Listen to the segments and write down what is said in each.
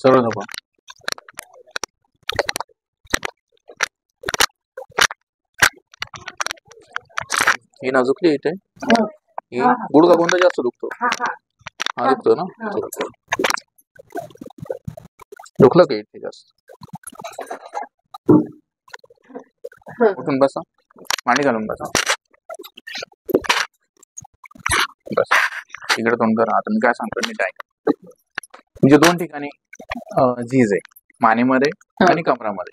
सरळ झोपा. ही नाजुकली इथे. ही गुडघा कोणता जास्त दुखतो? हा दुखतो ना. दुखलं का इथे जास्त? उठून बसा, मांडी घालून बसा. बस इकडे तोंड करा. आता मी काय सांगतो नीट ऐका. म्हणजे दोन ठिकाणी झीज आहे, मानेमध्ये आणि कमरामध्ये.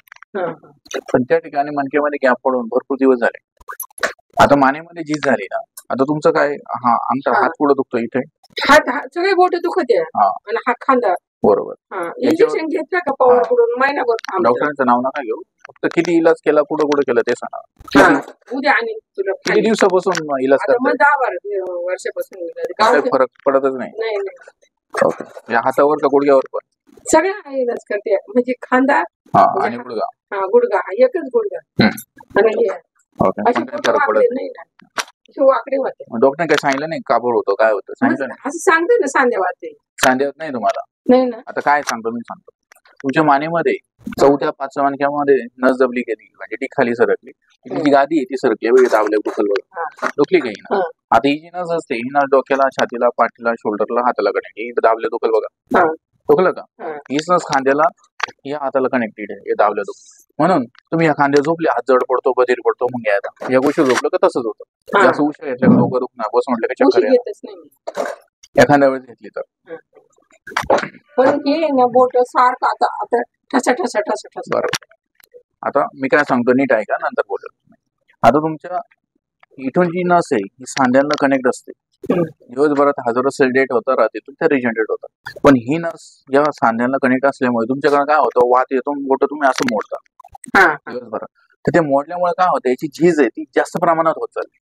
पण त्या ठिकाणी मणक्यामध्ये गॅप पडून भरपूर दिवस झाले. आता मानेमध्ये झीज झाली ना, आता तुमचं काय, हा आमचा हात पुढे दुखतो इथे, सगळे बोट दुखत आहे आणि हा खांदा. बरोबर. इंजेक्शन घेतलं का पवार कडून महिनाभर? डॉक्टरांचं नाव नका घेऊ, फक्त किती इलाज केला, कुठं कुठं केलं ते सांगा. उद्या आणि तुला किती दिवसापासून इलाज करता? 10 वर्षापासून काही फरक पडतच नाही. ओके. या हातावर का गुडघ्यावर पण? सगळ्या इलाज करते, म्हणजे खांदा आणि गुडघा. गुडघा एकच गुडघा आणि वाकडे होते. डॉक्टर काय सांगितलं नाही काबड होतो, काय होतं सांगितलं नाही? असं सांगते ना, सांध्यावात ते. सांध्यावात नाही तुम्हाला? नाही ना. आता काय सांगतो मी, सांगतो. तुमच्या मानेमध्ये 4थ्या 5व्या मणक्यामध्ये नस दबली गेली, म्हणजे ती खाली सरकली. जी गादी आहे ती सरकली, वेळ दाबल्या दुखल बघा, दुखली काही ना. आता ही जी नस असते, ही नस डोक्याला, छातीला, पाठीला, शोल्डरला, हाताला कनेक्ट. ही दाबल्या दुखल बघा, दुखलं का? हीच नस खांद्याला, या हाताला कनेक्टेड आहे, हे दाबल्या दुख. म्हणून तुम्ही या खांद्या झोपले, हात जड पडतो, बधीर पडतो, मग या गोष्टी झोपलं का तसंच होतं. जास्त उशीर घेतल्या डोकं दुखणार, बस म्हटलं का चक्कर येणार. एखाद्या वेळेस घेतली तर. पण हे ना बोट सारखं आता ठसा ठसा ठसा ठसा. बरोबर. आता मी काय सांगतो नीट ऐका, नंतर बोलतो. आता तुमच्या इथून जी नस आहे ही सांध्यांना कनेक्ट असते. दिवसभरात हजारो सेल डेट होतं, रात्रीतून त्या रिजनरेट होतात. पण ही नस जेव्हा सांध्यांना कनेक्ट असल्यामुळे तुमच्याकडे काय होतं, वात येतो, बोट तुम्ही असं मोडता दिवसभरात. तर ते मोडल्यामुळे काय होतं, याची झीज आहे ती जास्त प्रमाणात होत चालली,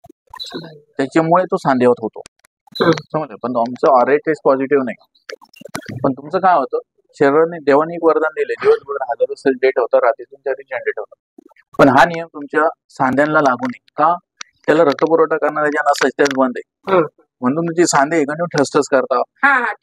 त्याच्यामुळे तो सांधेवत होतो. समजलं? पण आमचं आरए टेस्ट पॉझिटिव्ह नाही. पण तुमचं काय होतं, शरीराने देवाने एक वरदान दिले, दिवसभर हजारो सेल डेट होतं, रात्रीतून त्या रिजनरेट होतं. पण हा नियम तुमच्या सांध्यांना लागू नये का? त्याला रक्तपुरवठा करणाऱ्या ज्या नस त्याच बंद आहे. म्हणून तुमचे सांधे ठसठस करता,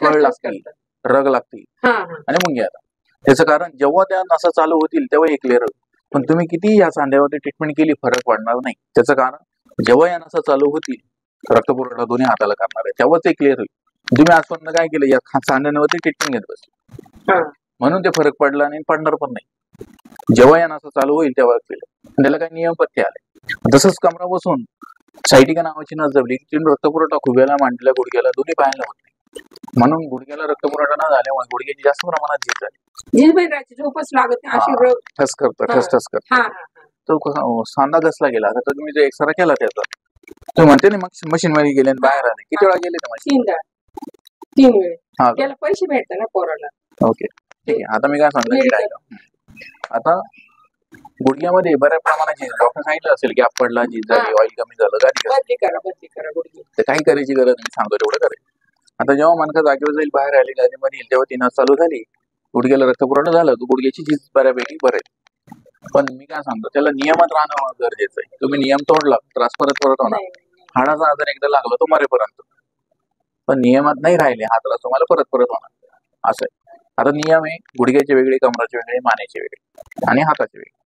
कळ लागते, रग लागते आणि मुंग्या येतात. त्याचं कारण जेव्हा त्या नसा चालू होतील तेव्हा हे क्लिअर होईल. पण तुम्ही किती या सांध्यावरती ट्रीटमेंट केली फरक पडणार नाही. त्याचं कारण जेव्हा या नसा चालू होतील, रक्तपुरवठा दोन्ही हाताला करणार आहे, तेव्हा ते क्लिअर होईल. तुम्ही आजपर्यंत काय केलं, या सांध्यांवरती ट्रीटमेंट घेत बसले, म्हणून ते फरक पडला नाही, पडणार पण नाही. जेव्हा या नसा चालू होईल तेव्हा केलं. त्याला काही नियम पथ्य आले. तसंच कमरा बसून सायटिका नावाची नस दबली, रक्तपुरवठा खुब्याला, मांडीला, गुडघ्याला, दोन्ही पायाला होत नाही. म्हणून गुडघ्याला रक्तपुरवठा न झाल्यामुळे गुडघ्याची जास्त प्रमाणात झीज झाली, झोपच लागत ठस करत, ठस करत. तो सांधा घसला गेला. आता तुम्ही जो एक्सरा केला त्याचा, तुम्ही म्हणते ना मग मशीन मध्ये गेले आणि बाहेर आले, किती वेळा गेले मशीन? 3 वेळ. त्याला पैसे भेटतात ना पोराला. ओके, ठीक आहे. आता मी काय सांगतो, आता गुडघ्यामध्ये बऱ्याच प्रमाणात झीज, डॉक्टर सांगितलं असेल की आप पडला, झीज झाली, ऑइल कमी झालं, बदली करा गुडघे. तर काही करायची गरज नाही, सांगतो तेवढं करायचं. आता जेव्हा मनका जागेवर जाईल, बाहेर आली, गादीमध्ये येईल, तेव्हा ती नस चालू झाली, गुडघ्याला रक्तपुरवठा झाला, तर गुडघ्याची झीज बऱ्यापैकी बरं आहे. पण मी काय सांगतो, त्याला नियमात राहणं गरजेचं आहे. तुम्ही नियम तोडला, त्रास परत होणार. हाडाचा आजार एकदा लागला तो मरेपर्यंत, पण नियमात नाही राहिले हा त्रास तुम्हाला परत होणार. असं आहे. आता नियम आहे, गुडघ्याचे वेगळे, कमराचे वेगळे, मानेचे वेगळे आणि हाताचे वेगळे.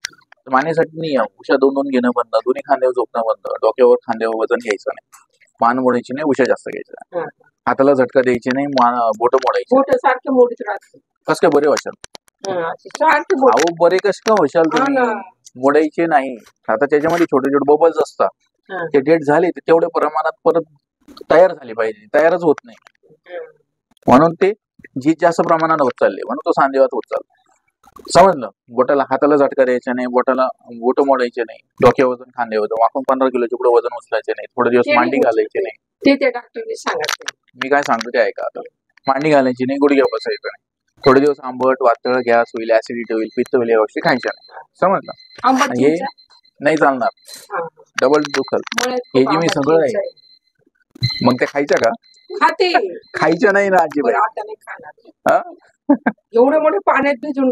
मानेसाठी नियम, उशा 2-2 घेणं बंद, दोन्ही खांद्यावर झोपणं बंद, डोक्यावर खांद्यावर वजन घ्यायचं नाही, मान मोडायची नाही, उशा जास्त घ्यायचं, हाताला झटका द्यायची नाही, बोट मोडायची. सारखे मोडीत राहते. कस काय बरे व्हाल? अहो बरे कस काय होशाल तुम्ही? मोडायचे नाही. आता त्याच्यामध्ये छोटे छोटे बबल्स असतात, ते डेट झाले ते तेवढ्या प्रमाणात परत तयार झाले पाहिजे, तयारच होत नाही. म्हणून ते जी जास्त प्रमाणात होत चालले, म्हणून तो सांधेवात होत चालला. समजलं? बोटाला, हाताला झटका द्यायचा नाही, बोट मोडायचे नाही, डोक्यावर वजन, खांद्यावर वाकून 15 किलोचे पुढे वजन उचलायचे नाही, थोडे दिवस मांडी घालायची नाही. ते डॉक्टरने सांगितलं. मी काय सांगतो ते ऐका. आता मांडी घालायची नाही, गुडघ्या बसायचं नाही, थोडे दिवस आंबट, वातळ, गॅस होईल, ऍसिडिटी होईल, पित्त होईल, या गोष्टी खायच्या नाही. समजलं? हे नाही चालणार, डबल दुखल. हे जी मी सगळं आहे, मग ते खायच्या का? खायच्या नाही ना अजिबात. एवढे मोठे पाण्यात भिजून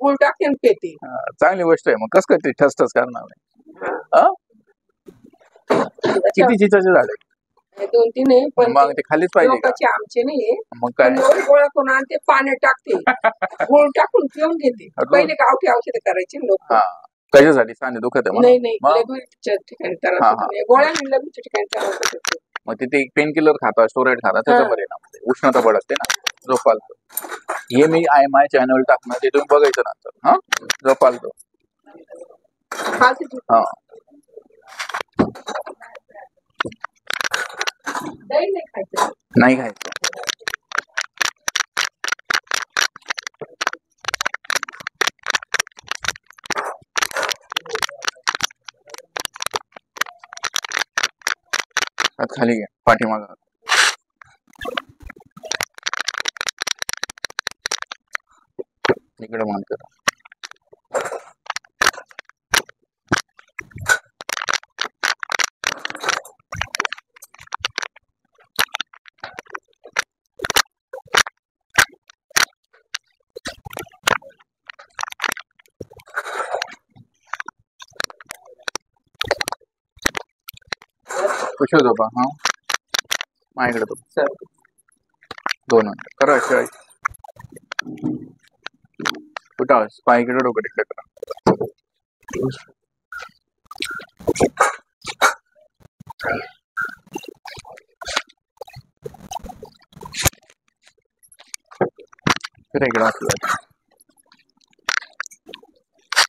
गुळ टाकते आणि पेते. चांगली गोष्ट आहे. मग कसं काय ठसठस करणार नाही? किती चिंचाचे झाड आहे? हे 2-3 आहे पण मग ते खालीच पाहिजे का? लोकांचे आमचे नाहीये. मग काय पण एवढी गोळा करून आणते पाण्यात टाकते गुळ टाकून पिऊन घेते. रोज? पहिले गावठी औषध करायचे लोक. हा कशासाठी सांधे दुखत आहे नाही म्हणून? नाही मग लघवीच्या ठिकाणी त्रास हा, होतो हा. नाही. गोळ्या लघवीच्या ठिकाणी त्रास होतो. मग तिथे पेन किलर खाता स्टोराईड खाता त्याचा हा. परिणाम होते. उष्णता भडकते ना झोपालतो. हे मी IMI चॅनल टाकणार ते तुम्ही बघायचं नंतर. हा झोपालतो. खाते तू. हा दही नाही खायचं. नाही खायचं. हात खाली घ्या पाठीमाग. इकडे मान करा. कशी होतो बा? हा माझ्याकडे तो सर 2 मिनिट करा. शिवाय कुठं आहेस? पायकडे डोकं तिकडे करा. फिर इकडं असं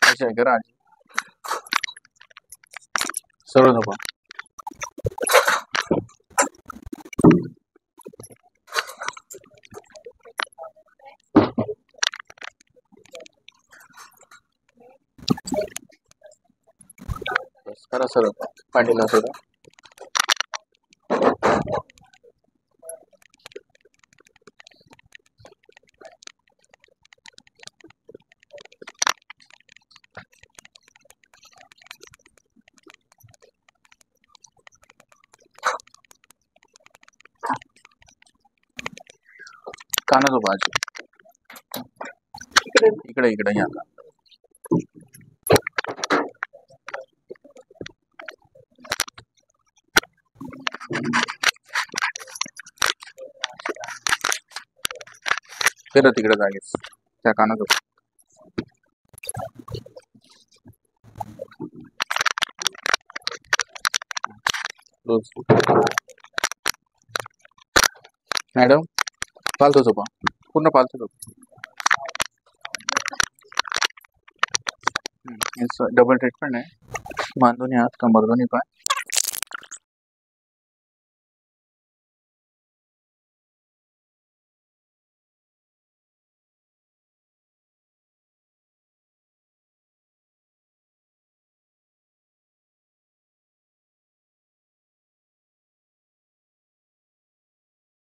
अच्छा आहे करा. सरळ झोपा. बस करा सरळ पाठीला सोडा. कानाचं बाजू इकडे इकडे या. फिर तिकडे जागेच त्या कानाचं रोज. मॅडम पालतो झोपा पूर्ण पालतो झोपा. डबल ट्रीटमेंट आहे. मान दोन्ही हात कंबर दोन्ही पाय